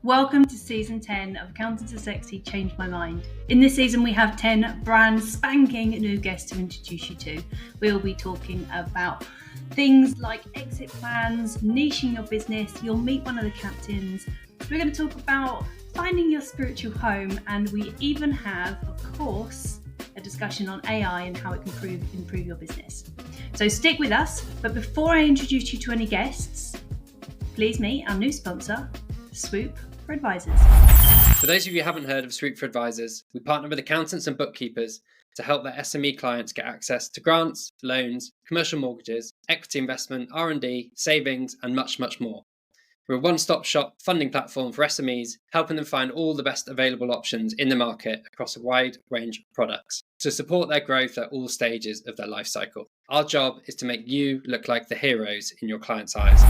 Welcome to season 10 of Accountants Are Sexy, Change My Mind. In this season, we have 10 brand spanking new guests to introduce you to. We'll be talking about things like exit plans, niching your business. You'll meet one of the captains. We're going to talk about finding your spiritual home, and we even have, of course, a discussion on AI and how it can improve your business. So stick with us. But before I introduce you to any guests, please meet our new sponsor, Swoop for Advisors. For those of you who haven't heard of Swoop for Advisors, we partner with accountants and bookkeepers to help their SME clients get access to grants, loans, commercial mortgages, equity investment, R&D, savings, and much, much more. We're a one-stop shop funding platform for SMEs, helping them find all the best available options in the market across a wide range of products to support their growth at all stages of their life cycle. Our job is to make you look like the heroes in your clients' eyes.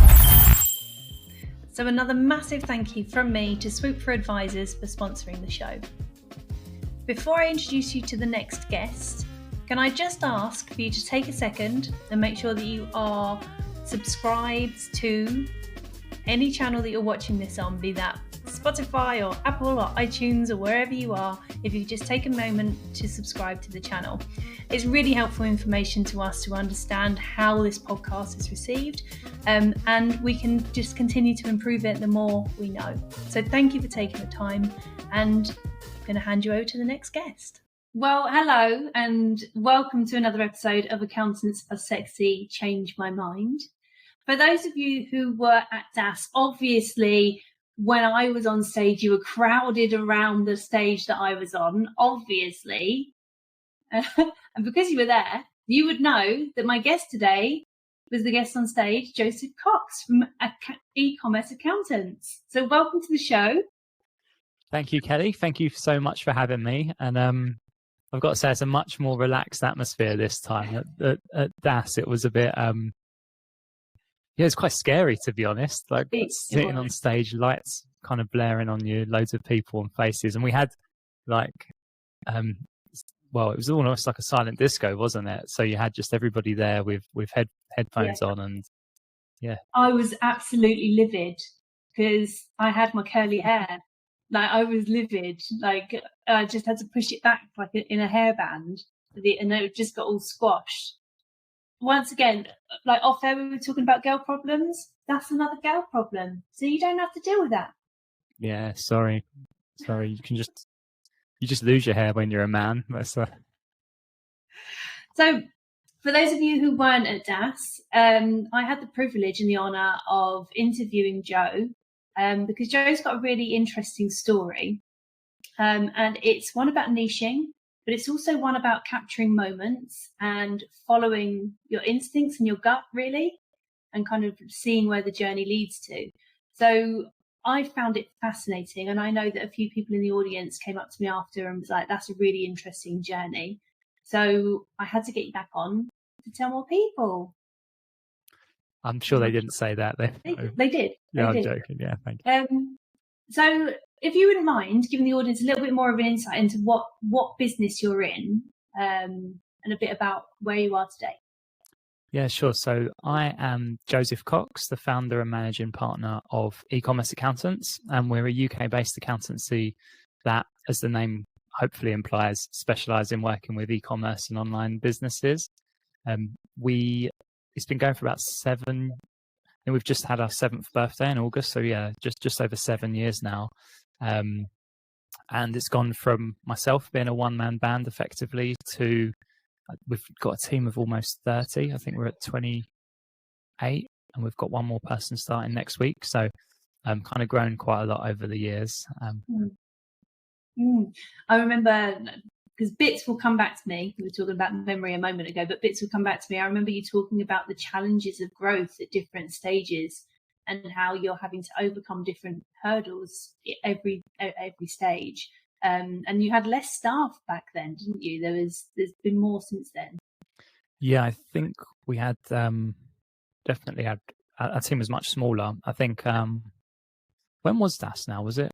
So another massive thank you from me to Swoop for Advisors for sponsoring the show. Before I introduce you to the next guest, can I just ask for you to take a second and make sure that you are subscribed to any channel that you're watching this on, be that Spotify or Apple or iTunes or wherever you are. If you just take a moment to subscribe to the channel, it's really helpful information to us to understand how this podcast is received, and we can just continue to improve it the more we know. So thank you for taking the time, and I'm going to hand you over to the next guest. Well, hello and welcome to another episode of Accountants Are Sexy, Change My Mind. For those of you who were at DAS, obviously when I was on stage, you were crowded around the stage that I was on, obviously. And because you were there, you would know that my guest today was the guest on stage, Joseph Cox from e-commerce accountants. So welcome to the show. Thank you, Kelly. Thank you so much for having me. And I've got to say, it's a much more relaxed atmosphere this time. At DAS, it was a bit, it's quite scary, to be honest. Like sitting on stage, lights kind of blaring on you, loads of people and faces. And we had it was almost like a silent disco, wasn't it? So you had just everybody there with headphones on, and I was absolutely livid because I had my curly hair. Like I was livid. Like I just had to push it back like in a hairband, and it just got all squashed. Once again, like off air, we were talking about girl problems. That's another girl problem. So you don't have to deal with that. Yeah, sorry. You just lose your hair when you're a man. So for those of you who weren't at DAS, I had the privilege and the honour of interviewing Joe because Joe's got a really interesting story. And it's one about niching, but it's also one about capturing moments and following your instincts and your gut, really, and kind of seeing where the journey leads to. So I found it fascinating, and I know that a few people in the audience came up to me after and was like, that's a really interesting journey. So I had to get you back on to tell more people. I'm sure they didn't say that. They did. Yeah, I'm joking. Yeah, thank you. So if you wouldn't mind giving the audience a little bit more of an insight into what business you're in, and a bit about where you are today. Yeah, sure. So I am Joseph Cox, the founder and managing partner of e-commerce accountants, and we're a UK-based accountancy that, as the name hopefully implies, specialise in working with e-commerce and online businesses. It's been going for about 7, and we've just had our 7th birthday in August. So yeah, just over 7 years now. And it's gone from myself being a one-man band effectively to we've got a team of almost 30. I think we're at 28, and we've got one more person starting next week. So kind of grown quite a lot over the years. I remember, because bits will come back to me. We were talking about memory a moment ago, but bits will come back to me. I remember you talking about the challenges of growth at different stages and how you're having to overcome different hurdles every stage. And you had less staff back then, didn't you? There's been more since then. Yeah, I think we had definitely had our team was much smaller. I think when was DAS now? Was it?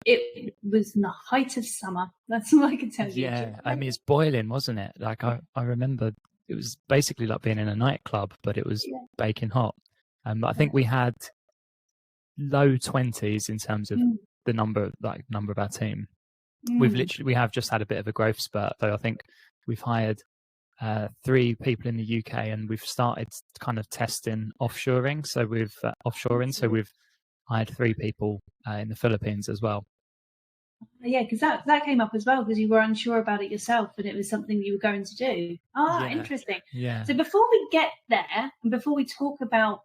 It was in the height of summer. That's all I can tell you. Yeah, I mean it's boiling, wasn't it? Like I remember it was basically like being in a nightclub, but it was baking hot. But I think we had low 20s in terms of the number of our team. We have just had a bit of a growth spurt, though. I think we've hired 3 people in the UK, and we've started kind of testing offshoring. So we've hired 3 people in the Philippines as well. Yeah, because that came up as well, because you were unsure about it yourself and it was something you were going to do. Interesting. Yeah. So before we get there, and before we talk about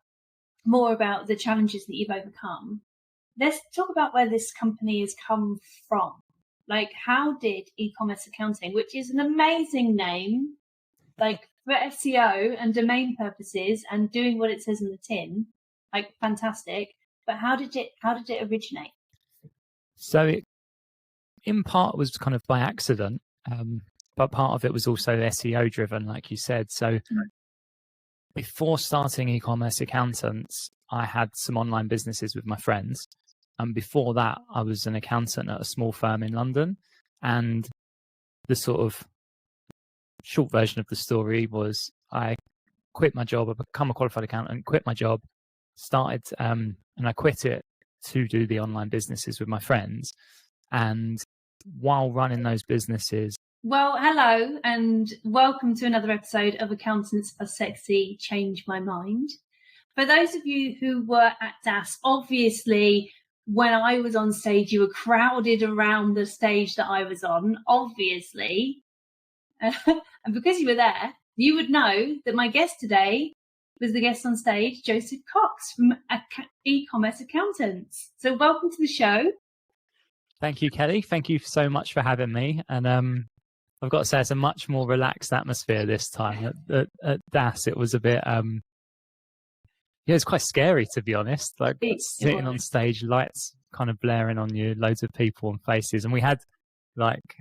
more about the challenges that you've overcome, let's talk about where this company has come from. Like, how did e-commerce accounting, which is an amazing name, like for SEO and domain purposes and doing what it says in the tin, like fantastic. But how did it originate? So it, in part, was kind of by accident, but part of it was also SEO driven, like you said. So before starting e-commerce accountants, I had some online businesses with my friends. And before that, I was an accountant at a small firm in London. And the sort of short version of the story was I quit my job, I become a qualified accountant, quit my job, started, and I quit it to do the online businesses with my friends. And while running those businesses... Well, hello, and welcome to another episode of Accountants Are Sexy, Change My Mind. For those of you who were at DAS, obviously, when I was on stage, you were crowded around the stage that I was on, obviously. And because you were there, you would know that my guest today was the guest on stage, Joseph Cox from e-commerce accountants. So welcome to the show. Thank you, Kelly. Thank you so much for having me. And I've got to say, it's a much more relaxed atmosphere this time. At DAS, it was a bit, it was quite scary, to be honest. Like sitting on stage, lights kind of blaring on you, loads of people and faces. And we had like,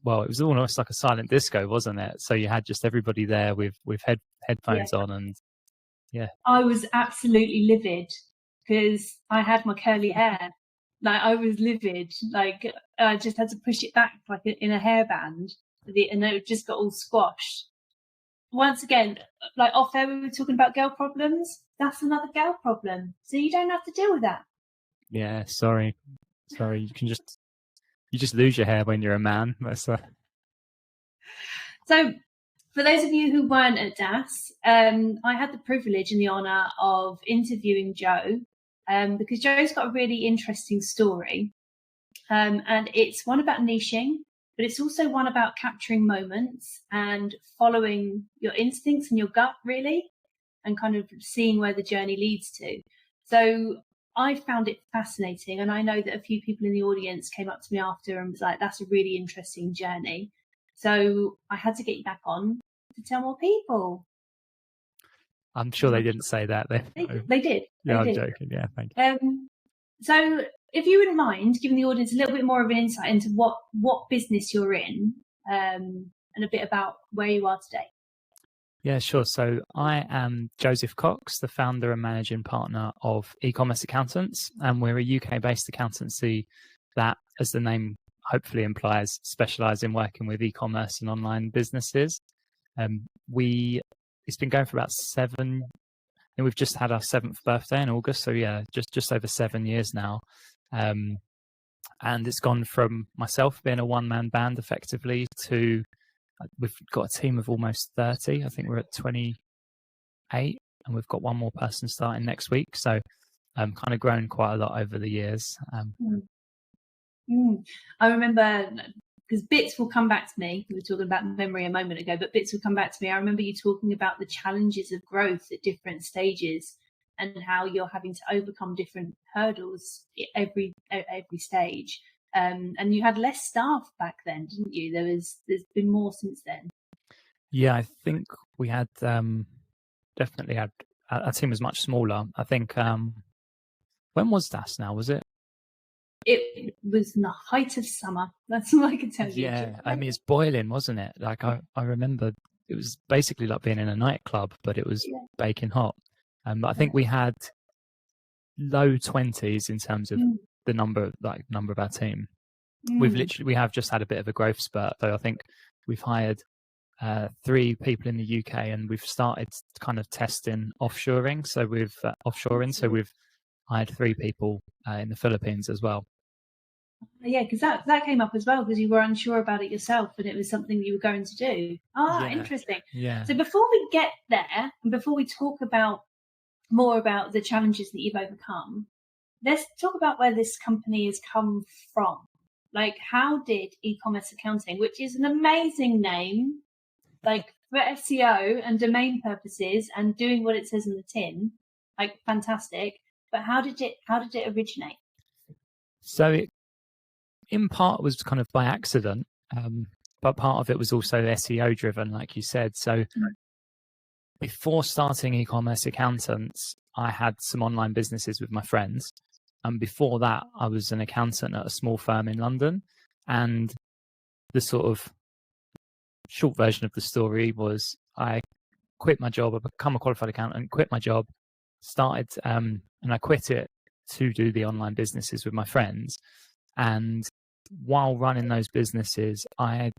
well, it was almost like a silent disco, wasn't it? So you had just everybody there with headphones on, and yeah. I was absolutely livid because I had my curly hair. Like, I was livid. Like, I just had to push it back like in a hairband, and it just got all squashed. Once again, like off air, we were talking about girl problems. That's another girl problem. So you don't have to deal with that. Yeah, sorry. You just lose your hair when you're a man. So for those of you who weren't at DAS, I had the privilege and the honour of interviewing Joe, because Joe's got a really interesting story. And it's one about niching, but it's also one about capturing moments and following your instincts and your gut, really, and kind of seeing where the journey leads to. So I found it fascinating. And I know that a few people in the audience came up to me after and was like, that's a really interesting journey. So I had to get you back on to tell more people. I'm sure they didn't say that. They did. Yeah, I'm joking. Yeah, thank you. So if you wouldn't mind giving the audience a little bit more of an insight into what business you're in, and a bit about where you are today. Yeah, sure. So I am Joseph Cox, the founder and managing partner of e-commerce accountants, and we're a UK-based accountancy that, as the name hopefully implies, specialise in working with e-commerce and online businesses. It's been going for about 7, and we've just had our 7th birthday in August. So yeah, just over 7 years now. And it's gone from myself being a one-man band effectively to we've got a team of almost 30. I think we're at 28, and we've got one more person starting next week. So kind of grown quite a lot over the years. I remember, because bits will come back to me. We were talking about memory a moment ago, but bits will come back to me. I remember you talking about the challenges of growth at different stages and how you're having to overcome different hurdles every stage. And you had less staff back then, didn't you? There's been more since then. Yeah, I think we had definitely had our team was much smaller. I think when was DAS now? Was it? It was in the height of summer. That's all I can tell you. Yeah, I mean, it's boiling, wasn't it? Like I remember it was basically like being in a nightclub, but it was baking hot. But I think we had low 20s in terms of the number of our team. We have just had a bit of a growth spurt, though. I think we've hired 3 people in the UK, and we've started kind of testing offshoring. So we've I had 3 people in the Philippines as well. Yeah, because that came up as well, because you were unsure about it yourself and it was something you were going to do. Interesting. Yeah. So before we get there, and before we talk about more about the challenges that you've overcome, let's talk about where this company has come from. Like, how did e-commerce accounting, which is an amazing name, like for SEO and domain purposes and doing what it says in the tin, like fantastic. But how did it originate? So it, in part, was kind of by accident, but part of it was also SEO driven, like you said. So before starting e-commerce accountants, I had some online businesses with my friends. And before that, I was an accountant at a small firm in London. And the sort of short version of the story was I quit my job, I become a qualified accountant, quit my job, started, and I quit it to do the online businesses with my friends. And while running those businesses, I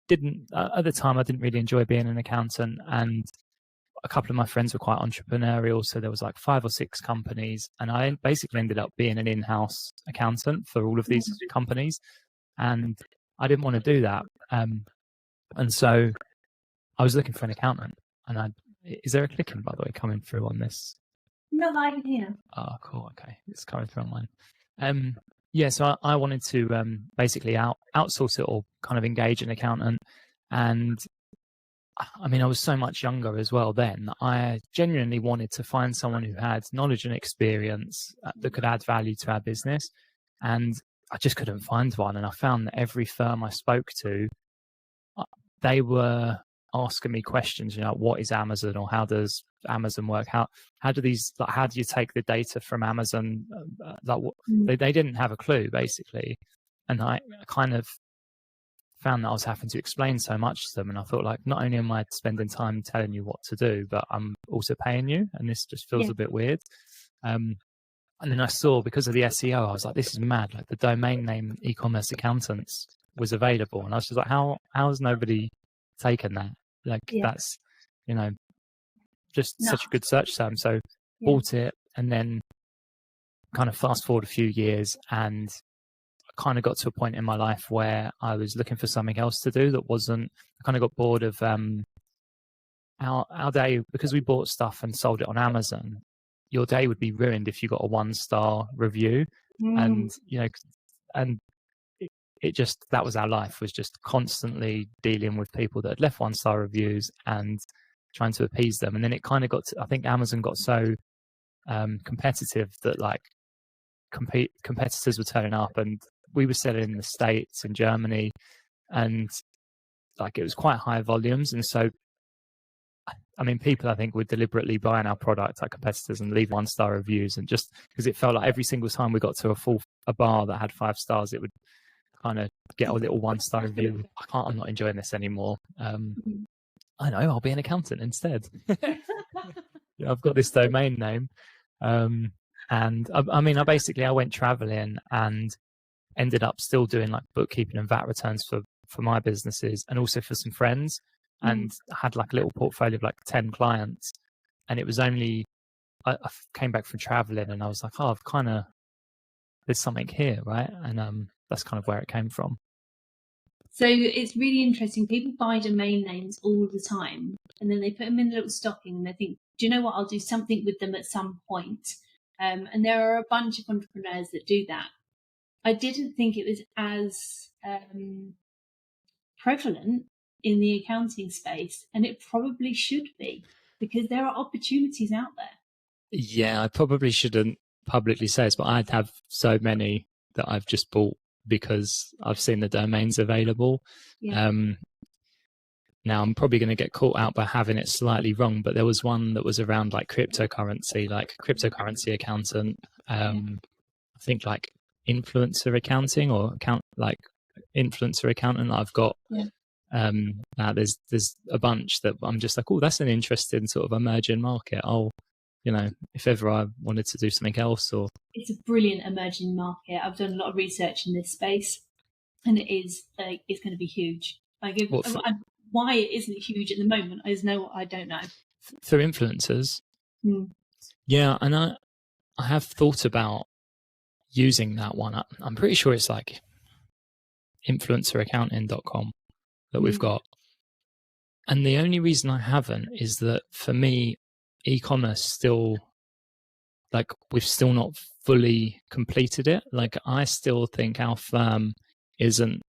didn't, at the time, I didn't really enjoy being an accountant. And a couple of my friends were quite entrepreneurial. So there was like 5 or 6 companies. And I basically ended up being an in-house accountant for all of these companies. And I didn't want to do that. And so I was looking for an accountant. And is there a clicking, by the way, coming through on this? No, I can hear. Oh, cool. Okay. It's coming through on mine. Yeah, so I wanted to basically outsource it or kind of engage an accountant. And I mean, I was so much younger as well then. I genuinely wanted to find someone who had knowledge and experience that could add value to our business. And I just couldn't find one. And I found that every firm I spoke to, they were asking me questions, you know, what is Amazon, or how does Amazon work? How do these, like, how do you take the data from Amazon? They didn't have a clue, basically. And I kind of found that I was having to explain so much to them. And I thought, like, not only am I spending time telling you what to do, but I'm also paying you. And this just feels a bit weird. And then I saw, because of the SEO, I was like, this is mad. Like, the domain name e-commerce accountants was available. And I was just like, how has nobody taken that? Like, that's, you know, just such a good search term. So bought it, and then kind of fast forward a few years, and I kind of got to a point in my life where I was looking for something else to do that wasn't, I kind of got bored of our day, because we bought stuff and sold it on Amazon. Your day would be ruined if you got a 1-star review. And, you know, and it just, that was our life, was just constantly dealing with people that had left 1-star reviews and trying to appease them. And then it kind of got to, I think Amazon got so competitive that, like, competitors were turning up, and we were selling in the States and Germany, and like, it was quite high volumes. And so, I mean, people, I think, were deliberately buying our product, our competitors, and leave 1-star reviews. And just because it felt like every single time we got to a bar that had 5 stars, it would kind of get a little 1-star review. I'm not enjoying this anymore. I know, I'll be an accountant instead. I've got this domain name. And I mean, I went traveling and ended up still doing like bookkeeping and VAT returns for my businesses, and also for some friends, and I had like a little portfolio of like 10 clients. And it was only, I came back from traveling and I was like, oh, there's something here, right? And that's kind of where it came from. So it's really interesting. People buy domain names all the time, and then they put them in a little stocking, and they think, do you know what? I'll do something with them at some point. And there are a bunch of entrepreneurs that do that. I didn't think it was as prevalent in the accounting space, and it probably should be, because there are opportunities out there. Yeah, I probably shouldn't publicly say this, but I'd have so many that I've just bought because I've seen the domains available. Now I'm probably going to get caught out by having it slightly wrong, but there was one that was around like cryptocurrency accountant. I think like influencer accounting, or influencer accountant. I've got now there's a bunch that I'm just like, oh, that's an interesting sort of emerging market. You know, if ever I wanted to do something else, or it's a brilliant emerging market. I've done a lot of research in this space, and it is like, it's going to be huge. Like, why it isn't huge at the moment, I don't know. Through influencers, yeah, and I have thought about using that one. I'm pretty sure it's like influenceraccounting.com that we've got. And the only reason I haven't is that for me, e-commerce still, like, we've still not fully completed it. Like, I still think our firm isn't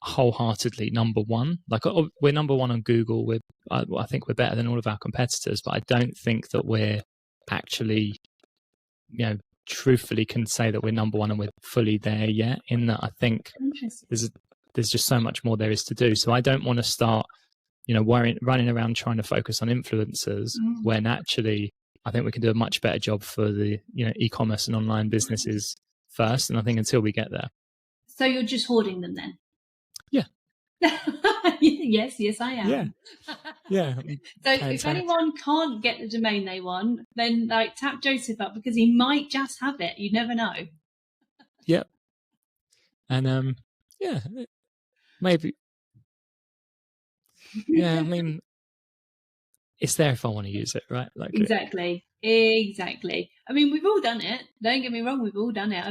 wholeheartedly number one. Like, we're number one on Google. I think we're better than all of our competitors, but I don't think that we're actually, truthfully can say that we're number one and we're fully there yet. In that, I think there's just so much more there is to do. So I don't want to start, running around trying to focus on influencers when actually I think we can do a much better job for the, e-commerce and online businesses first. And I think until we get there. So you're just hoarding them then? Yeah. Yes, I am. Yeah. So if anyone can't get the domain they want, then tap Joseph up, because he might just have it. You never know. Yep. And maybe. Yeah, I mean, it's there if I want to use it, right? Like exactly. I mean, we've all done it. Don't get me wrong, we've all done it.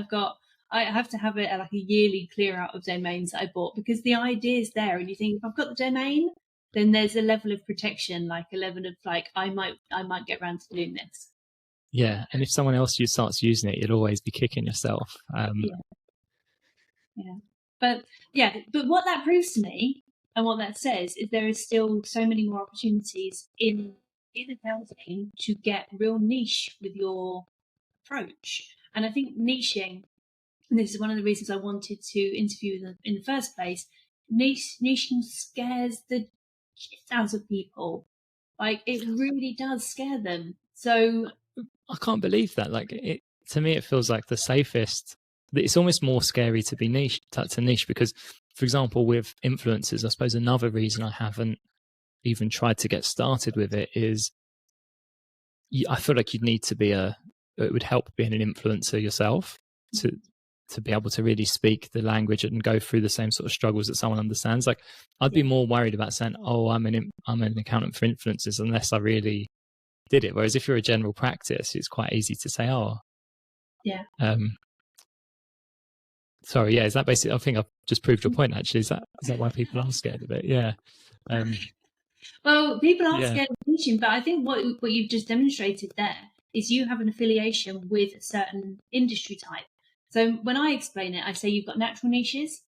I have to have it like a yearly clear out of domains that I bought, because the idea is there, and you think, if I've got the domain, then there's a level of protection, like a level of I might get around to doing this. Yeah, and if someone else starts using it, you'll always be kicking yourself. But what that proves to me, and what that says, is there is still so many more opportunities in accounting to get real niche with your approach. And I think niching, and this is one of the reasons I wanted to interview them in the first place, niching scares the shit out of people. Like, it really does scare them. So I can't believe that. Like, to me, it feels like the safest. It's almost more scary to be niche, because, for example, with influencers, I suppose another reason I haven't even tried to get started with it is I feel like you'd need to be it would help being an influencer yourself to be able to really speak the language and go through the same sort of struggles that someone understands. Like, I'd be more worried about saying, "Oh, I'm an accountant for influencers," unless I really did it. Whereas if you're a general practice, it's quite easy to say, "Oh, yeah." Sorry, yeah. Is that basically? I think I've just proved your point. Actually, is that why people are scared of it? Yeah. Well, people are scared of teaching, but I think what you've just demonstrated there is you have an affiliation with a certain industry type. So when I explain it, I say you've got natural niches.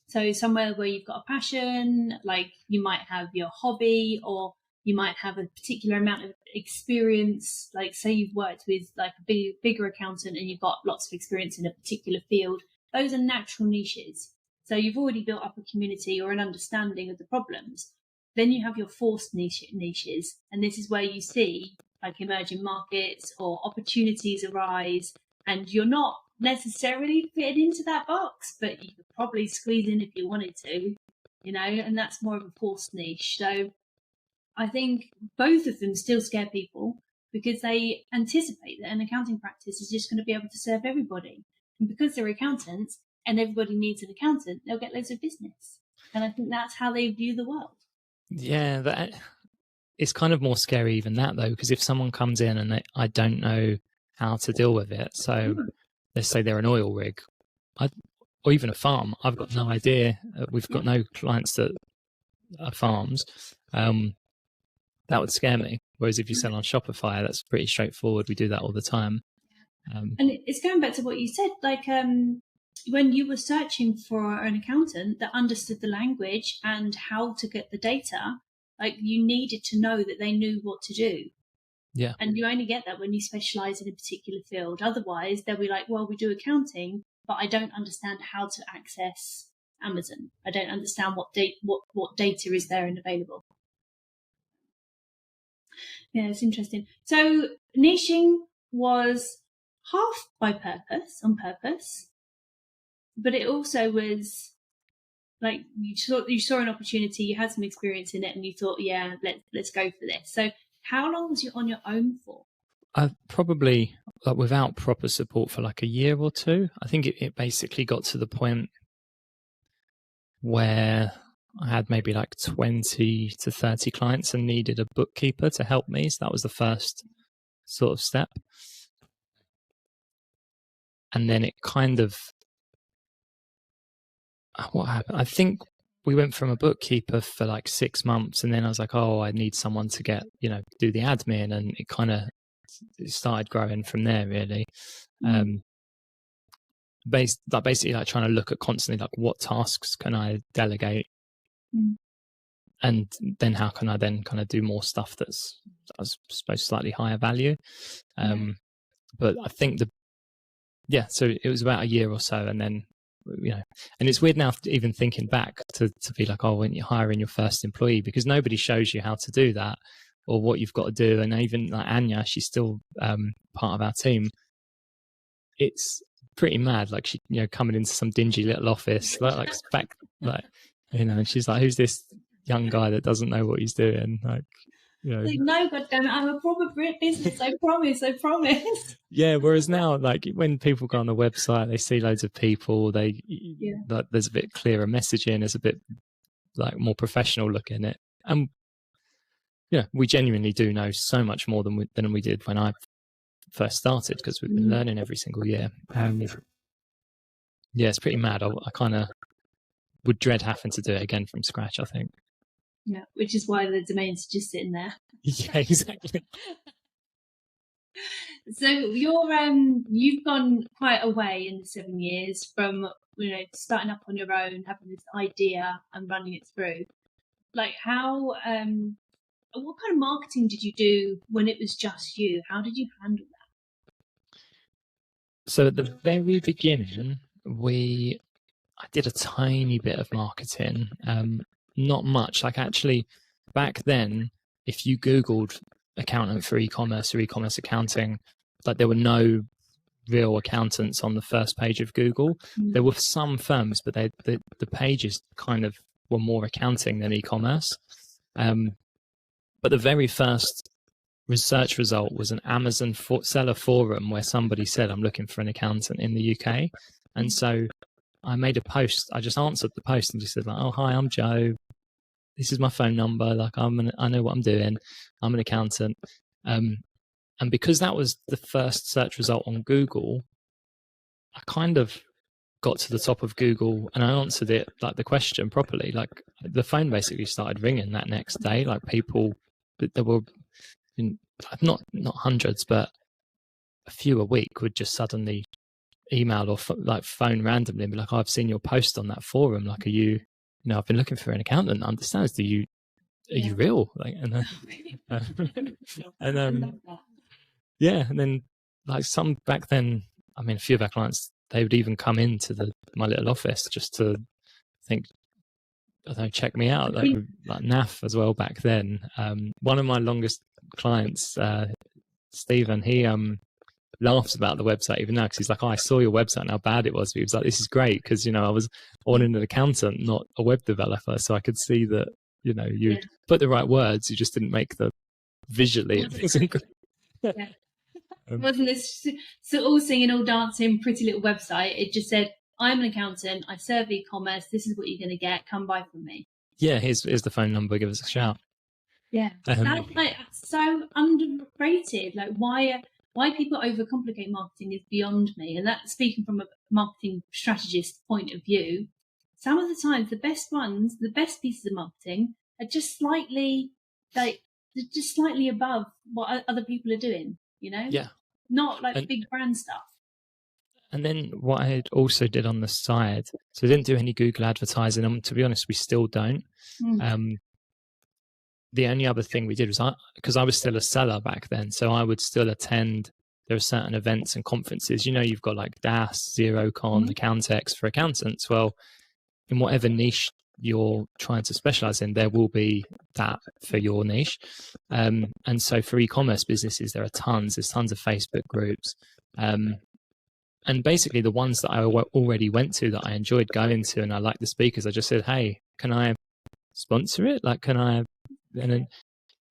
So somewhere where you've got a passion, like you might have your hobby, or you might have a particular amount of experience. Like, say you've worked with like a bigger accountant and you've got lots of experience in a particular field. Those are natural niches. So you've already built up a community or an understanding of the problems. Then you have your forced niches. And this is where you see like emerging markets or opportunities arise, and you're not necessarily fitted into that box, but you could probably squeeze in if you wanted to, and that's more of a forced niche. So I think both of them still scare people, because they anticipate that an accounting practice is just going to be able to serve everybody. And because they're accountants and everybody needs an accountant, they'll get loads of business. And I think that's how they view the world. Yeah, it's kind of more scary even that, though, because if someone comes in and I don't know how to deal with it, so let's say they're an oil rig, or even a farm, I've got no idea. We've got no clients that are farms. That would scare me. Whereas if you sell on Shopify, that's pretty straightforward. We do that all the time. And it's going back to what you said, like when you were searching for an accountant that understood the language and how to get the data, like you needed to know that they knew what to do. Yeah. And you only get that when you specialize in a particular field. Otherwise, they'll be like, well, we do accounting, but I don't understand how to access Amazon. I don't understand what data is there and available. Yeah, it's interesting. So niching was half on purpose, but it also was like you saw an opportunity, you had some experience in it, and you thought, yeah, let's go for this. So how long was you on your own for? I probably, without proper support, for like a year or two. I think it basically got to the point where I had maybe like 20 to 30 clients and needed a bookkeeper to help me. So that was the first sort of step. And then it kind of, what happened? I think we went from a bookkeeper for like 6 months, and then I was like, oh, I need someone to get, do the admin, and it kind of started growing from there, really. Basically like trying to look at constantly like what tasks can I delegate, and then how can I then kind of do more stuff that's, I suppose, slightly higher value. But I think so it was about a year or so, and then and it's weird now even thinking back to be like, oh, when you're hiring your first employee, because nobody shows you how to do that or what you've got to do. And even like Anya, she's still part of our team. It's pretty mad, like she coming into some dingy little office like back, like and she's like, who's this young guy that doesn't know what he's doing, like no, goddammit, I'm a proper business, I promise. Yeah, whereas now, like when people go on the website, they see loads of people, like there's a bit clearer messaging, there's a bit like more professional look in it, and we genuinely do know so much more than we did when I first started, because we've been learning every single year. It's pretty mad. I kind of would dread having to do it again from scratch, I think. Yeah, which is why the domain's just sitting there. Yeah, exactly. So you've gone quite a way in the 7 years from starting up on your own, having this idea and running it through. Like how what kind of marketing did you do when it was just you? How did you handle that? So at the very beginning, I did a tiny bit of marketing, not much. Like actually, back then, if you Googled accountant for e-commerce or e-commerce accounting, like there were no real accountants on the first page of Google. There were some firms, but the pages kind of were more accounting than e-commerce. But the very first research result was an Amazon seller forum where somebody said, I'm looking for an accountant in the UK. And so I made a post. I just answered the post and just said, like, oh, hi, I'm Joe. This is my phone number. Like, I know what I'm doing. I'm an accountant. And because that was the first search result on Google, I kind of got to the top of Google and I answered it, like the question properly. Like the phone basically started ringing that next day. Like people, there were not hundreds, but a few a week would just suddenly email or like phone randomly and be like, oh, I've seen your post on that forum. Like, are you, I've been looking for an accountant. Understands? Are you real? Like, and then like some back then, I mean, a few of our clients, they would even come into my little office just to check me out, like NAF as well back then. One of my longest clients, Stephen, he laughs about the website even now because he's like, oh, I saw your website and how bad it was. But he was like, this is great because, I wanted an accountant, not a web developer. So I could see that, you put the right words, you just didn't make the visually. Wasn't this all singing, all dancing, pretty little website? It just said, I'm an accountant, I serve e-commerce, this is what you're going to get, come buy from me. Yeah, here's the phone number, give us a shout. Yeah, that's so underrated. Like why people overcomplicate marketing is beyond me. And that's speaking from a marketing strategist point of view. Some of the times, the best pieces of marketing are just slightly above what other people are doing, Yeah. Not like big brand stuff. And then what I also did on the side, so we didn't do any Google advertising, and to be honest, we still don't. The only other thing we did was, because I was still a seller back then, so I would still attend, there are certain events and conferences, you've got like DAS, XeroCon, Accountex for accountants. Well, in whatever niche you're trying to specialize in, there will be that for your niche. And so for e-commerce businesses, there's tons of Facebook groups. And basically the ones that I already went to that I enjoyed going to and I liked the speakers, I just said, hey, can I sponsor it? Like, can I?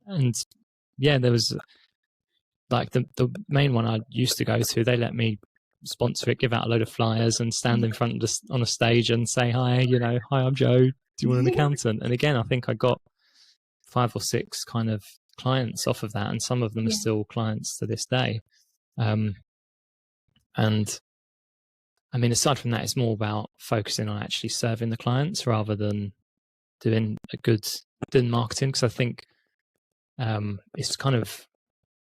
And yeah, there was like the main one I used to go to, they let me sponsor it, give out a load of flyers and stand in front of on a stage and say, hi, hi, I'm Joe. Do you want an accountant? And again, I think I got 5 or 6 kind of clients off of that. And some of them are still clients to this day. And I mean, aside from that, it's more about focusing on actually serving the clients rather than doing marketing. Because I think it's kind of,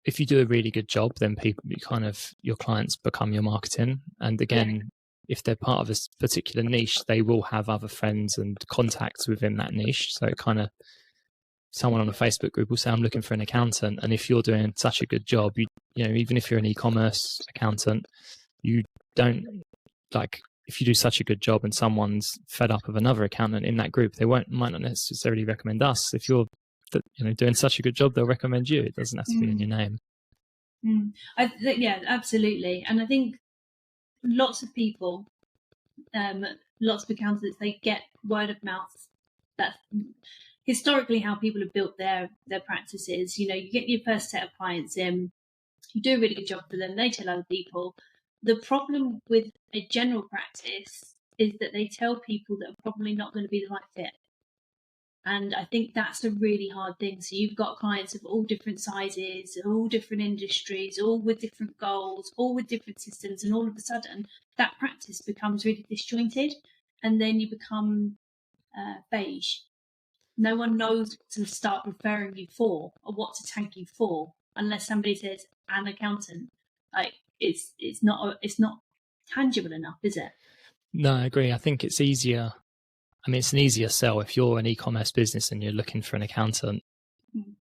if you do a really good job, then your clients become your marketing. And again, if they're part of a particular niche, they will have other friends and contacts within that niche. So it kind of, someone on a Facebook group will say, I'm looking for an accountant. And if you're doing such a good job, you know, even if you're an e-commerce accountant, you don't, like, if you do such a good job and someone's fed up of another accountant in that group, they might not necessarily recommend us. If you're, you know, doing such a good job, they'll recommend you. It doesn't have to be in your name. Yeah, absolutely. And I think lots of people, lots of accountants, they get word of mouth. That's historically how people have built their practices. You know, you get your first set of clients in, you do a really good job for them, they tell other people. The problem with a general practice is that they tell people that are probably not going to be the right fit. And I think that's a really hard thing. So you've got clients of all different sizes, all different industries, all with different goals, all with different systems. And all of a sudden, that practice becomes really disjointed. And then you become beige. No one knows what to start referring you for or what to tag you for unless somebody says an accountant. Like, it's not tangible enough, is it? No, I agree. I think it's easier. I mean, it's an easier sell if you're an e-commerce business and you're looking for an accountant.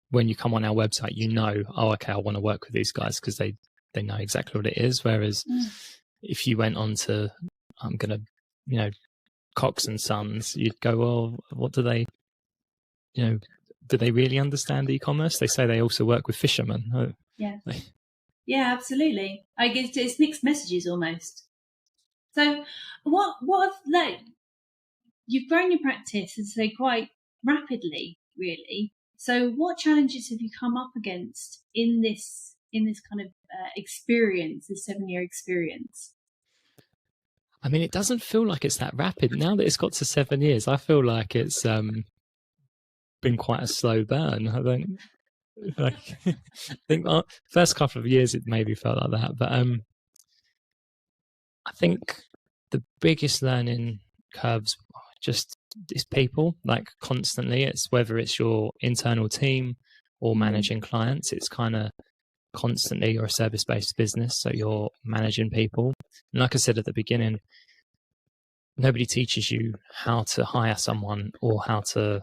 When you come on our website, you know, oh, okay, I want to work with these guys because they know exactly what it is. Whereas if you went on to, I'm going to, you know, Cox and Sons, you'd go, well, what do they, you know, do they really understand e-commerce? They say they also work with fishermen. Yeah. Yeah, absolutely. I guess it's mixed messages almost. So what like, you've grown your practice, and say, quite rapidly, really. So what challenges have you come up against in this kind of experience, this 7-year experience? I mean, it doesn't feel like it's that rapid. Now that it's got to 7 years, I feel like it's been quite a slow burn. I think first couple of years it maybe felt like that, but I think the biggest learning curves just is people, like constantly. It's whether it's your internal team or managing clients, it's kind of constantly, you're a service-based business, so you're managing people. And like I said at the beginning, nobody teaches you how to hire someone or how to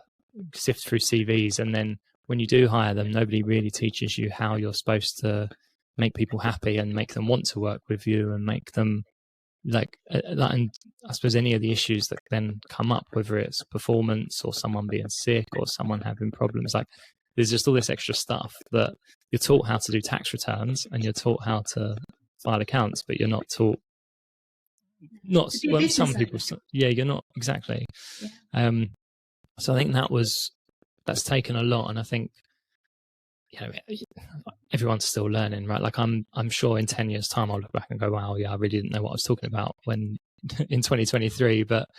sift through CVs, and then when you do hire them, nobody really teaches you how you're supposed to make people happy and make them want to work with you and make them like that. And I suppose any of the issues that then come up, whether it's performance or someone being sick or someone having problems, like there's just all this extra stuff that you're taught how to do tax returns and you're taught how to file accounts, but you're not taught. Well, some people, you're not exactly. So I think that's taken a lot, and I think, you know, everyone's still learning, right? Like I'm sure in 10 years' time I'll look back and go, wow, yeah, I really didn't know what I was talking about when in 2023, but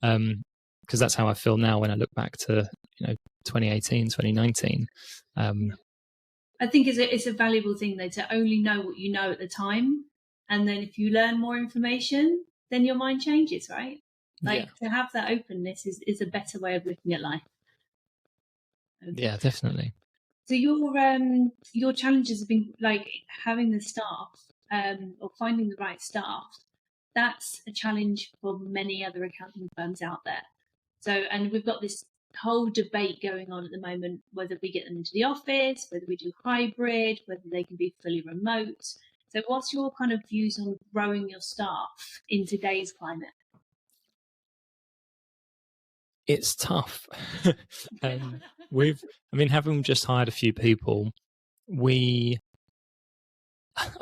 because that's how I feel now when I look back to, you know, 2018, 2019. I think it's a valuable thing though to only know what you know at the time, and then if you learn more information, then your mind changes, right? Like to have that openness is a better way of looking at life. Yeah, definitely. So your challenges have been like having the staff or finding the right staff. That's a challenge for many other accounting firms out there. So, and we've got this whole debate going on at the moment, whether we get them into the office, whether we do hybrid, whether they can be fully remote. So what's your kind of views on growing your staff in today's climate? It's tough. Having just hired a few people, I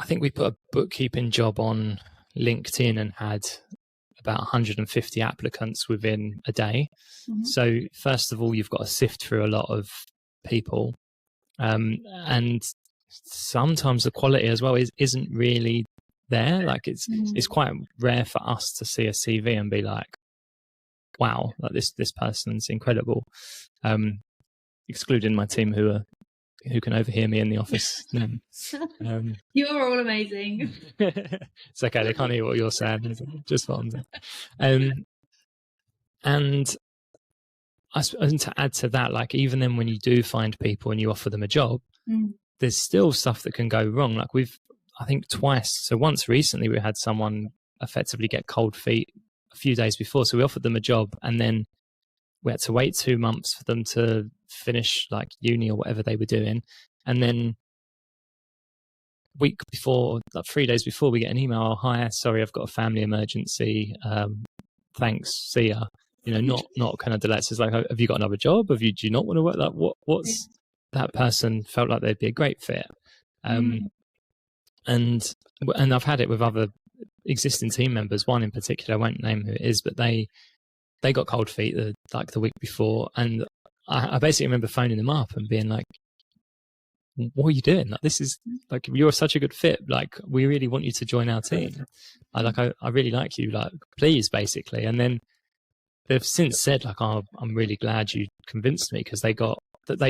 think we put a bookkeeping job on LinkedIn and had about 150 applicants within a day. So first of all, you've got to sift through a lot of people. And sometimes the quality as well isn't really there. Like it's quite rare for us to see a CV and be like, wow, like this person's incredible. Excluding my team who are who can overhear me in the office. You're all amazing. It's okay, they can't hear what you're saying. Just what I'm saying. And to add to that, like even then when you do find people and you offer them a job, there's still stuff that can go wrong. Like I think twice. So once recently we had someone effectively get cold feet a few days before. So we offered them a job and then we had to wait 2 months for them to finish like uni or whatever they were doing. And then week before, like 3 days before, we get an email, "Oh, hi, sorry, I've got a family emergency. Thanks, see ya." Not kind of delays. It's like, "Have you got another job? Do you not want to work?" Like what's that person felt like they'd be a great fit. And I've had it with other existing team members. One in particular, I won't name who it is, but they got cold feet the week before, and I basically remember phoning them up and being like, "What are you doing? Like, this is like, you're such a good fit. Like, we really want you to join our team. I really like you. Like, please," basically. And then they've since said like, "Oh, I'm really glad you convinced me," because they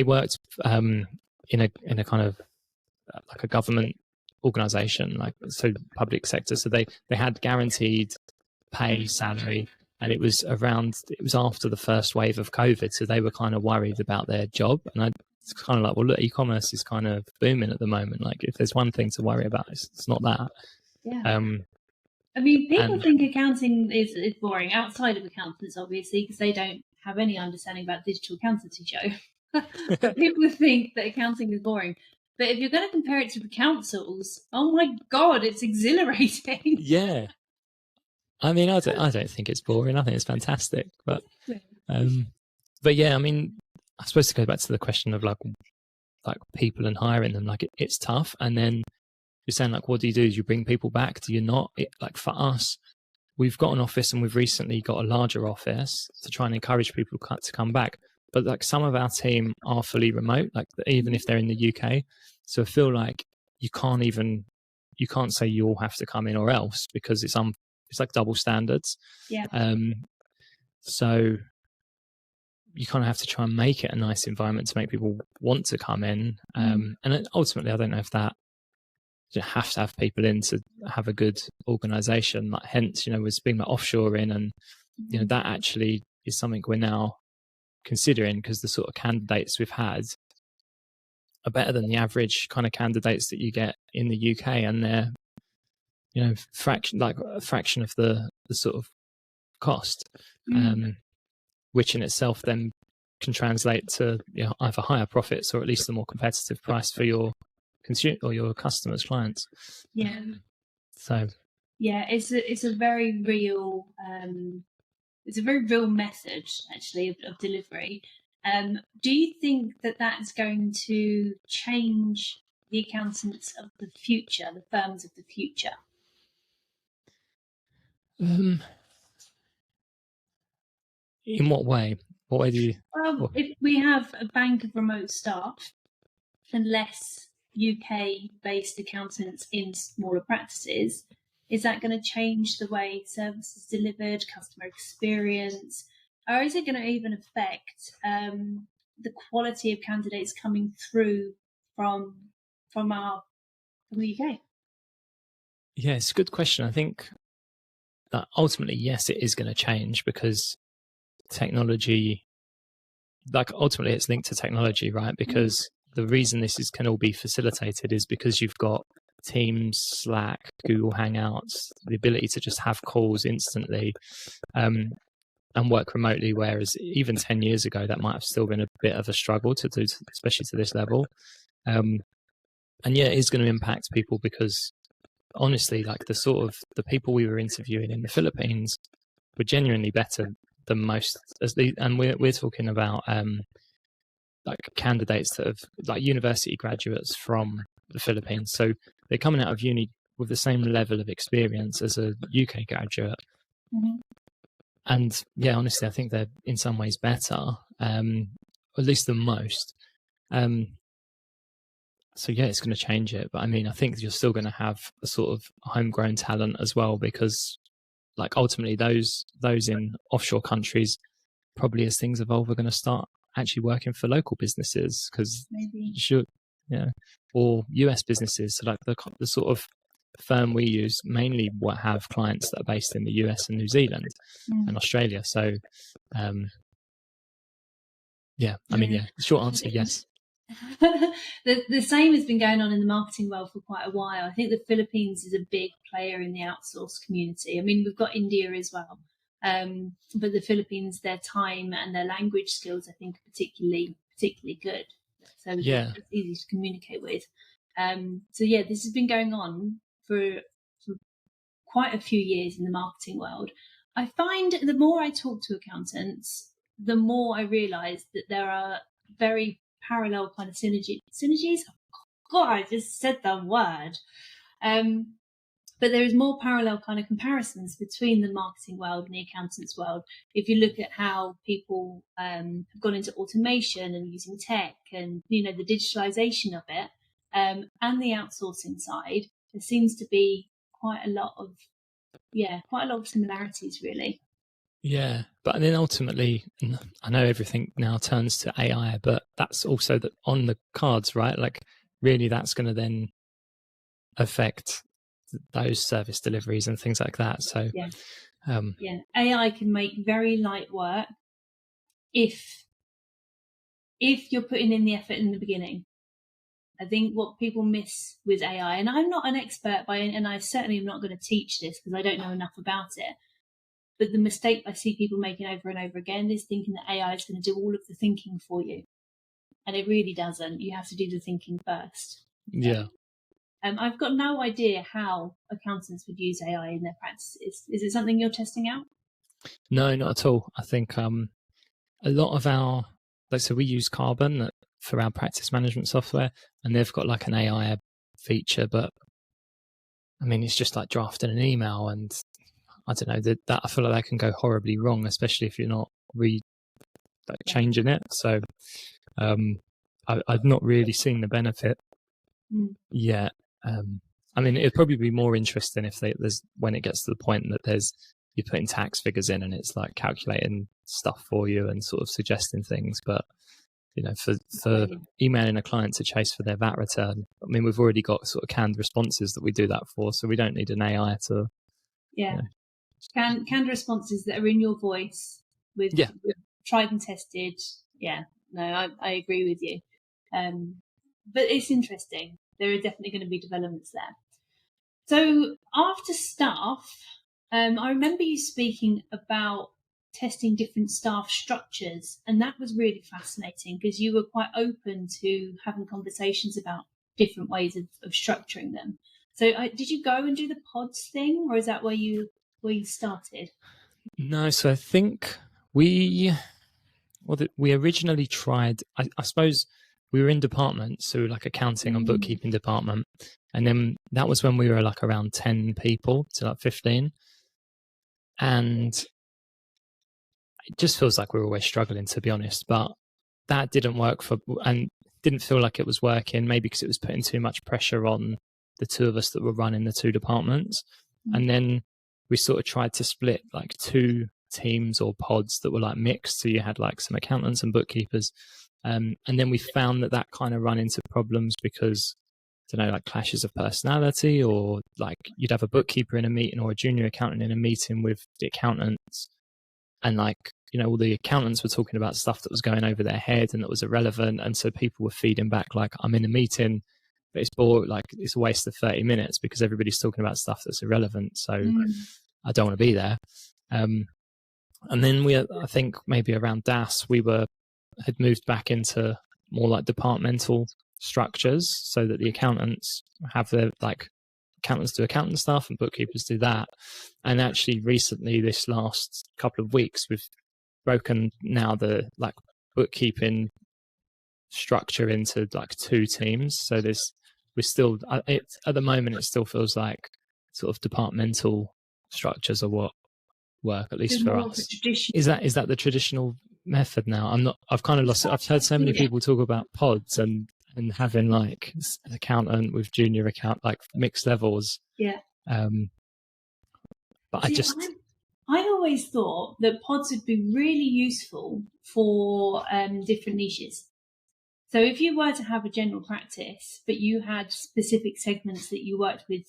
worked in a kind of like a government organization, like so public sector. So they had guaranteed pay, salary. And it was after the first wave of COVID. So they were kind of worried about their job. And it's kind of like, well, look, e-commerce is kind of booming at the moment. Like if there's one thing to worry about, it's not that. Yeah. I mean, people think accounting is boring outside of accountants, obviously, because they don't have any understanding about digital accountancy show. People think that accounting is boring. But if you're going to compare it to the councils, oh my God, it's exhilarating. Yeah. I mean, I don't think it's boring. I think it's fantastic. But yeah, I mean, I suppose to go back to the question of like people and hiring them, like it's tough. And then you're saying like, what do? Do you bring people back? Do you not? Like for us, we've got an office and we've recently got a larger office to try and encourage people to come back. But like some of our team are fully remote, like even if they're in the UK. So I feel like you can't say you all have to come in or else, because it's like double standards. Yeah. So you kind of have to try and make it a nice environment to make people want to come in. And ultimately, I don't know if that you have to have people in to have a good organization. Like hence, we're speaking about offshoring, and that actually is something we're now considering, because the sort of candidates we've had are better than the average kind of candidates that you get in the UK, and they're a fraction of the sort of cost, which in itself then can translate to either higher profits or at least a more competitive price for your consumer or your customers, clients. Yeah. So. Yeah, it's a very real message actually of delivery. Do you think that that's going to change the accountants of the future, the firms of the future? In what way? What way do you? Well, if we have a bank of remote staff and less UK-based accountants in smaller practices, is that going to change the way service is delivered, customer experience, or is it going to even affect the quality of candidates coming through from the UK? Yeah, it's a good question. I think that ultimately, yes, it is going to change, because technology, like ultimately it's linked to technology, right? Because the reason this can all be facilitated is because you've got Teams, Slack, Google Hangouts, the ability to just have calls instantly and work remotely, whereas even 10 years ago that might have still been a bit of a struggle to do, especially to this level. And yeah, it is going to impact people, because honestly, like the people we were interviewing in the Philippines were genuinely better than most, and we're talking about like candidates that have like university graduates from the Philippines. So they're coming out of uni with the same level of experience as a UK graduate. And yeah, honestly, I think they're in some ways better, at least than most. So yeah, it's going to change it. But I mean, I think you're still going to have a sort of homegrown talent as well, because like ultimately those in offshore countries, probably as things evolve, are going to start actually working for local businesses, because or US businesses. So like the sort of firm we use mainly have clients that are based in the US and New Zealand and Australia. So, short answer, yes. The same has been going on in the marketing world for quite a while. I think the Philippines is a big player in the outsource community. I mean, we've got India as well. But the Philippines, their time and their language skills, I think, are particularly good. So it's easy to communicate with. This has been going on for quite a few years in the marketing world. I find the more I talk to accountants, the more I realise that there are very parallel kind of synergies. God, I just said that word. But there is more parallel kind of comparisons between the marketing world and the accountants world. If you look at how people have gone into automation and using tech and, the digitalization of it, and the outsourcing side, there seems to be quite a lot of similarities, really. Yeah, but then ultimately, I know everything now turns to AI, but that's also on the cards, right? Like, really, that's going to then affect those service deliveries and things like that. So, AI can make very light work if you're putting in the effort in the beginning. I think what people miss with AI, and I'm not an expert and I certainly am not going to teach this because I don't know enough about it. But the mistake I see people making over and over again is thinking that AI is going to do all of the thinking for you. And it really doesn't. You have to do the thinking first. Yeah. I've got no idea how accountants would use AI in their practices. Is it something you're testing out? No, not at all. I think a lot of we use Carbon for our practice management software, and they've got like an AI feature, but I mean, it's just like drafting an email, and I don't know, that I feel like that can go horribly wrong, especially if you're not changing it. So I've not really seen the benefit yet. I mean, it'd probably be more interesting if when it gets to the point that you're putting tax figures in and it's like calculating stuff for you and sort of suggesting things. But for emailing a client to chase for their VAT return, I mean, we've already got sort of canned responses that we do that for, so we don't need an AI to. Yeah. Canned responses that are in your voice with tried and tested. Yeah, no, I agree with you. But it's interesting. There are definitely going to be developments there. So after staff, I remember you speaking about testing different staff structures, and that was really fascinating because you were quite open to having conversations about different ways of structuring them. So did you go and do the pods thing, or is that where you started? No, so I think we originally tried, I suppose we were in departments, so like accounting and bookkeeping department, and then that was when we were like around 10 people to like 15, and it just feels like we were always struggling, to be honest, but that didn't work and didn't feel like it was working, maybe because it was putting too much pressure on the two of us that were running the two departments. And then we sort of tried to split like two teams or pods that were like mixed, so you had like some accountants and bookkeepers, and then we found that kind of run into problems because, I don't know, like clashes of personality, or like you'd have a bookkeeper in a meeting or a junior accountant in a meeting with the accountants, and like, all the accountants were talking about stuff that was going over their head and that was irrelevant, and so people were feeding back like, I'm in a meeting but it's bored, like it's a waste of 30 minutes because everybody's talking about stuff that's irrelevant, so I don't want to be there. And then I think maybe around DAS had moved back into more like departmental structures, so that the accountants have their accountants do accountant stuff and bookkeepers do that. And actually recently, this last couple of weeks, we've broken now the bookkeeping structure into like two teams. So at the moment, it still feels like sort of departmental structures are what work, at least for us. Is that the traditional method now? I've kind of lost it. I've heard so many people talk about pods and having like an accountant with junior like mixed levels. Yeah. But I always thought that pods would be really useful for different niches. So if you were to have a general practice, but you had specific segments that you worked with,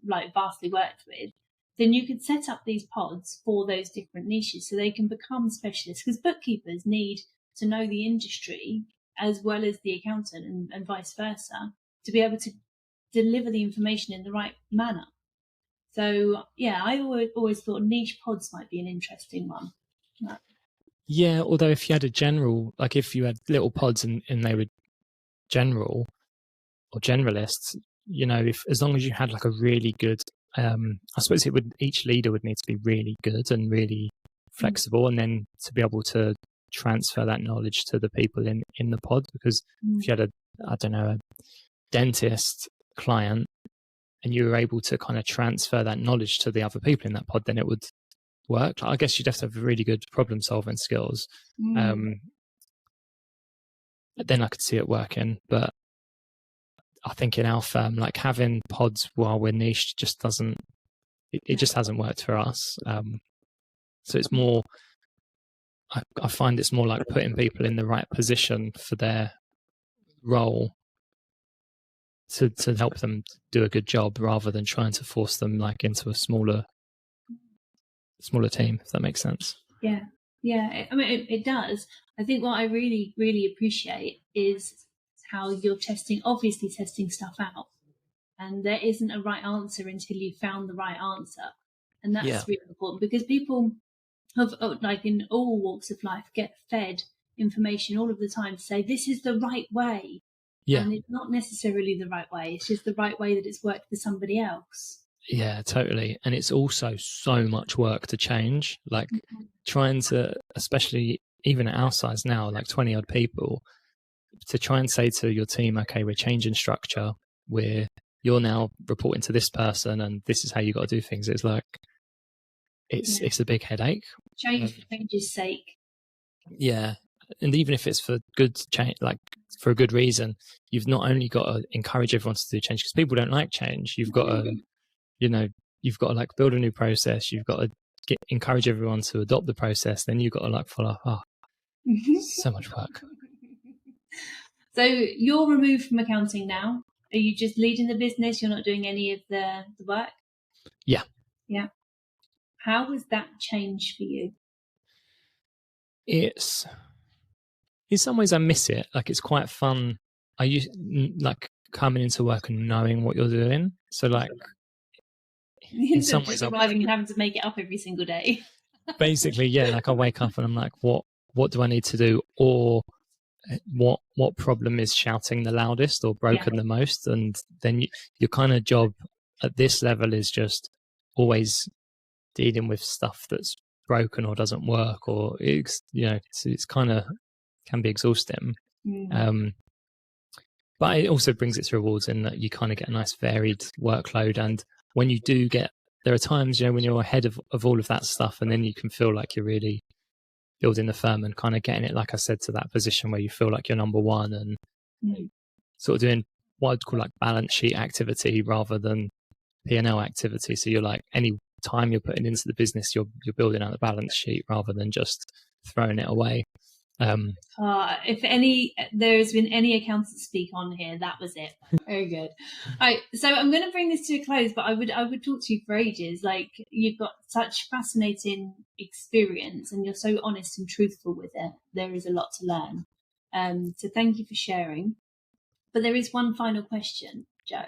like vastly worked with, then you could set up these pods for those different niches so they can become specialists, because bookkeepers need to know the industry as well as the accountant and vice versa to be able to deliver the information in the right manner. So yeah, I always thought niche pods might be an interesting one. Yeah, although if you had a general, like if you had little pods and they were general or generalists, you know, if as long as you had like a really good, I suppose each leader would need to be really good and really flexible, and then to be able to transfer that knowledge to the people in the pod. Because if you had a dentist client and you were able to kind of transfer that knowledge to the other people in that pod, then it would work. I guess you'd have to have really good problem solving skills. Then I could see it working. But I think in our firm, like having pods while we're niche just doesn't, it just hasn't worked for us. So it's more, I find it's more like putting people in the right position for their role to help them do a good job, rather than trying to force them like into a smaller team, if that makes sense. Yeah. I mean, it does. I think what I really, really appreciate is how you're obviously testing stuff out, and there isn't a right answer until you found the right answer. And that's really important, because people have, like in all walks of life, get fed information all of the time to say this is the right way. Yeah. And it's not necessarily the right way. It's just the right way that it's worked for somebody else. Yeah, totally. And it's also so much work to change, like trying to, especially even at our size now, like 20 odd people, to try and say to your team, okay, we're changing structure, you're now reporting to this person and this is how you got to do things. It's like, it's a big headache. Change for change's sake. Yeah. And even if it's for good change, like for a good reason, you've not only got to encourage everyone to do change, because people don't like change. You've got to, you've got to like build a new process. You've got to encourage everyone to adopt the process. Then you've got to like follow up. So much work. So you're removed from accounting now. Are you just leading the business? You're not doing any of the work? Yeah. Yeah. How has that changed for you? It's, in some ways I miss it. Like it's quite fun. I used like coming into work and knowing what you're doing. So like in some ways arriving and having to make it up every single day. Basically, yeah. Like I wake up and I'm like, what do I need to do? Or what problem is shouting the loudest or broken the most? And then your kind of job at this level is just always dealing with stuff that's broken or doesn't work, or it's kind of can be exhausting. But it also brings its rewards in that you kind of get a nice varied workload. And when you do there are times, when you're ahead of all of that stuff, and then you can feel like you're really building the firm and kind of getting it, like I said, to that position where you feel like you're number one and sort of doing what I'd call like balance sheet activity rather than P&L activity. So you're like, any time you're putting into the business, you're building out the balance sheet rather than just throwing it away. If there has been any accountant speak on here, that was it. Very good. All right, so I'm going to bring this to a close, but I would talk to you for ages. Like, you've got such fascinating experience and you're so honest and truthful with it. There is a lot to learn. So thank you for sharing. But there is one final question, Joe.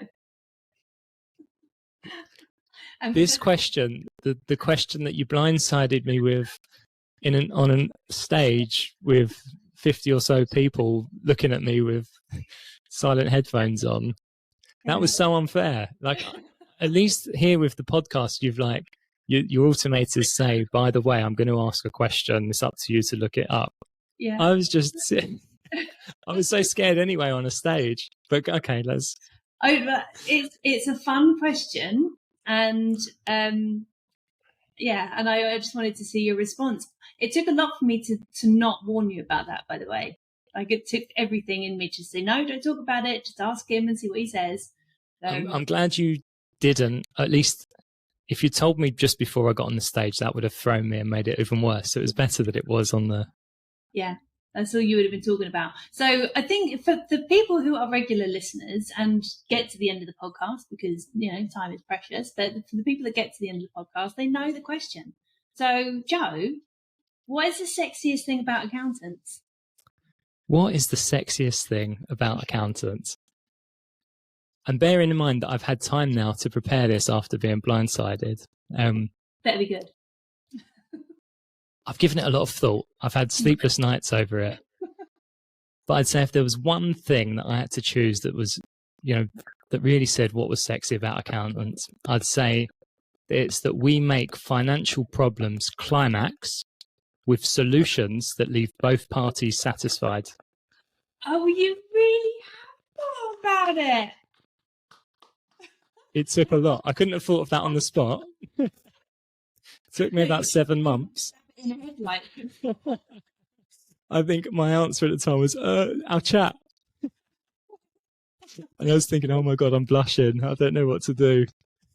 This question, the question that you blindsided me with on a stage with 50 or so people looking at me with silent headphones on, that was so unfair. Like, at least here with the podcast, you've like, your automators say, by the way, I'm going to ask a question. It's up to you to look it up. Yeah. I was just I was so scared anyway on a stage, but okay, it's a fun question. And and I just wanted to see your response. It took a lot for me to not warn you about that, by the way. Like, it took everything in me to say, no, don't talk about it. Just ask him and see what he says. So, I'm glad you didn't. At least if you told me just before I got on the stage, that would have thrown me and made it even worse. So it was better that it was on the... Yeah. That's all you would have been talking about. So I think for the people who are regular listeners and get to the end of the podcast, because, time is precious, but for the people that get to the end of the podcast, they know the question. So, Joe, what is the sexiest thing about accountants? What is the sexiest thing about accountants? And bearing in mind that I've had time now to prepare this after being blindsided. Better be good. I've given it a lot of thought. I've had sleepless nights over it. But I'd say if there was one thing that I had to choose that was, that really said what was sexy about accountants, I'd say it's that we make financial problems climax with solutions that leave both parties satisfied. Oh, you really have thought about it. It took a lot. I couldn't have thought of that on the spot. It took me about 7 months. I think my answer at the time was, our chat. And I was thinking, oh my God, I'm blushing. I don't know what to do.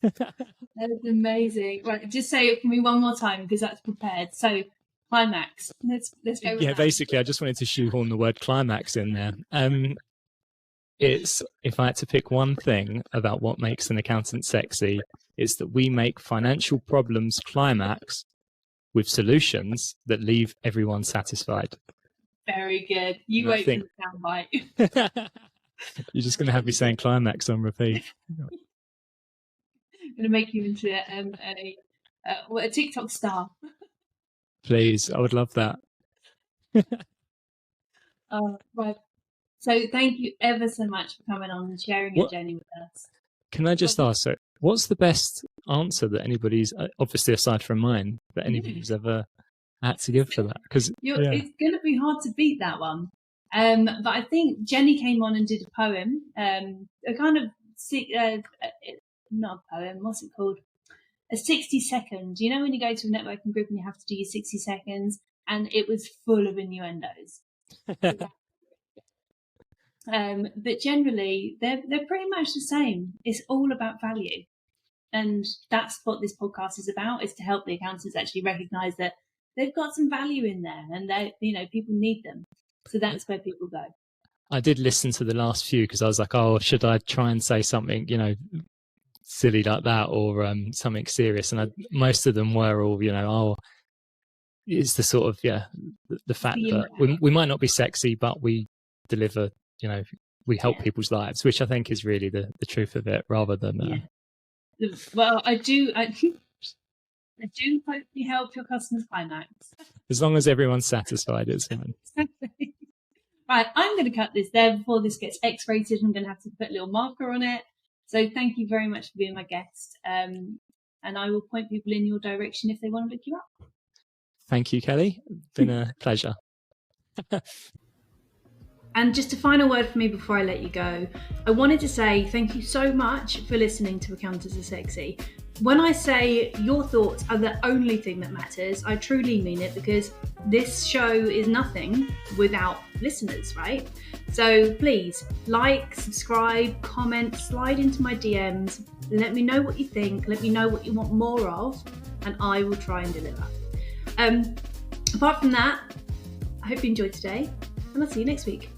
That was amazing. Right, just say it for me one more time because that's prepared. So, climax. Let's go with that. Basically, I just wanted to shoehorn the word climax in there. It's, if I had to pick one thing about what makes an accountant sexy, it's that we make financial problems climax with solutions that leave everyone satisfied. Very good. You wait for the soundbite. You're just going to have me saying climax on repeat. I'm going to make you into a TikTok star. Please, I would love that. Right. So thank you ever so much for coming on and sharing your journey with us. Can I just ask, so what's the best answer that anybody's, obviously aside from mine, that anybody's ever had to give for that? Because it's going to be hard to beat that one. But I think Jenny came on and did a poem, a kind of, not a poem, what's it called? A 60 second. You know when you go to a networking group and you have to do your 60 seconds? And it was full of innuendos. But generally, they're pretty much the same. It's all about value. And that's what this podcast is about, is to help the accountants actually recognise that they've got some value in there and that, people need them. So that's where people go. I did listen to the last few because I was like, oh, should I try and say something, silly like that or something serious? And most of them were all, it's the sort of, the fact that we might not be sexy, but we deliver, we help people's lives, which I think is really the truth of it rather than... Well, I do hope you help your customers climax. As long as everyone's satisfied, it's fine. Right, I'm going to cut this there before this gets X-rated. I'm going to have to put a little marker on it. So thank you very much for being my guest. And I will point people in your direction if they want to look you up. Thank you, Kelly. It's been a pleasure. And just a final word for me before I let you go. I wanted to say thank you so much for listening to Accountants Are Sexy. When I say your thoughts are the only thing that matters, I truly mean it, because this show is nothing without listeners, right? So please like, subscribe, comment, slide into my DMs. Let me know what you think. Let me know what you want more of, and I will try and deliver. Apart from that, I hope you enjoyed today, and I'll see you next week.